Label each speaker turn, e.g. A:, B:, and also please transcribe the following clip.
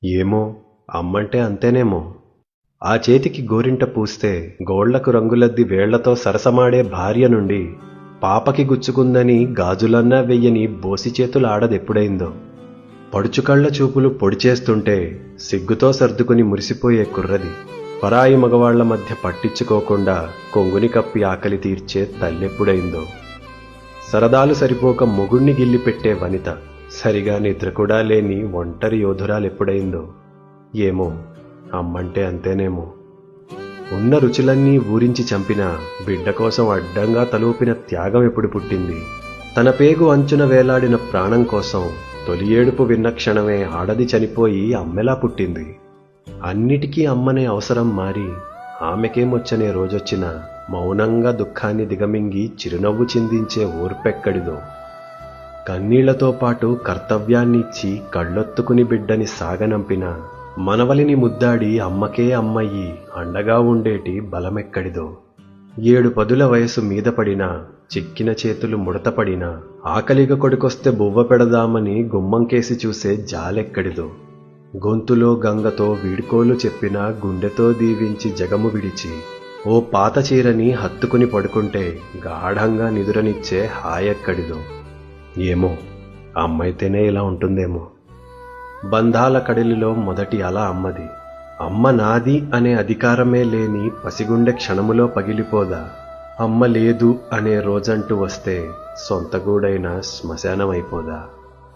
A: ఏమో, అమ్మంటే అంతేనేమో. ఆ చేతికి గోరింట పూస్తే గోళ్లకు రంగులద్ది వేళ్లతో సరసమాడే భార్య నుండి పాపకి గుచ్చుకుందని గాజులన్నా వెయ్యని బోసిచేతుల ఆడదెప్పుడైందో. పడుచుకళ్ల చూపులు పొడిచేస్తుంటే సిగ్గుతో సర్దుకుని మురిసిపోయే కుర్రది. పరాయి మగవాళ్ల మధ్య పట్టించుకోకుండా కొంగుని కప్పి ఆకలి తీర్చే తల్లెప్పుడైందో. సరదాలు సరిపోక మొగుణ్ణి గిల్లిపెట్టే వనిత, సరిగా నిద్ర కూడా లేని ఒంటరి యోధురాలెప్పుడైందో. ఏమో, అమ్మంటే అంతేనేమో. ఉన్న రుచులన్నీ ఊరించి చంపిన బిడ్డ కోసం అడ్డంగా తలూపిన త్యాగం ఎప్పుడు పుట్టింది? తన పేగు అంచున వేలాడిన ప్రాణం కోసం తొలి ఏడుపు విన్న క్షణమే ఆడది చనిపోయి అమ్మెలా పుట్టింది. అన్నిటికీ అమ్మనే అవసరం మారి ఆమెకేమొచ్చనే రోజొచ్చిన మౌనంగా దుఃఖాన్ని దిగమింగి చిరునవ్వు చిందించే ఓర్పెక్కడిదో. కన్నీళ్లతో పాటు కర్తవ్యాన్నిచ్చి కళ్ళొత్తుకుని బిడ్డని సాగనంపిన మనవలిని ముద్దాడి అమ్మకే అమ్మయ్యి అండగా ఉండేటి బలమెక్కడిదో. 7 పదుల వయసు మీద పడినా, చిక్కిన చేతులు ముడతపడినా, ఆకలిగా కొడుకొస్తే బువ్వ పెడదామని గుమ్మంకేసి చూసే జాలెక్కడిదో. గొంతులో గంగతో వీడ్కోలు చెప్పిన గుండెతో దీవించి జగము విడిచి ఓ పాత చీరని హత్తుకుని పడుకుంటే గాఢంగా నిదురనిచ్చే హాయెక్కడిదో. ఏమో, అమ్మైతేనే ఇలా ఉంటుందేమో. బంధాల కడలిలో మొదటి అల అమ్మది. అమ్మ నాది అనే అధికారమే లేని పసిగుండె క్షణములో పగిలిపోదా? అమ్మ లేదు అనే రోజంటూ వస్తే సొంతగూడైన శ్మశానమైపోదా?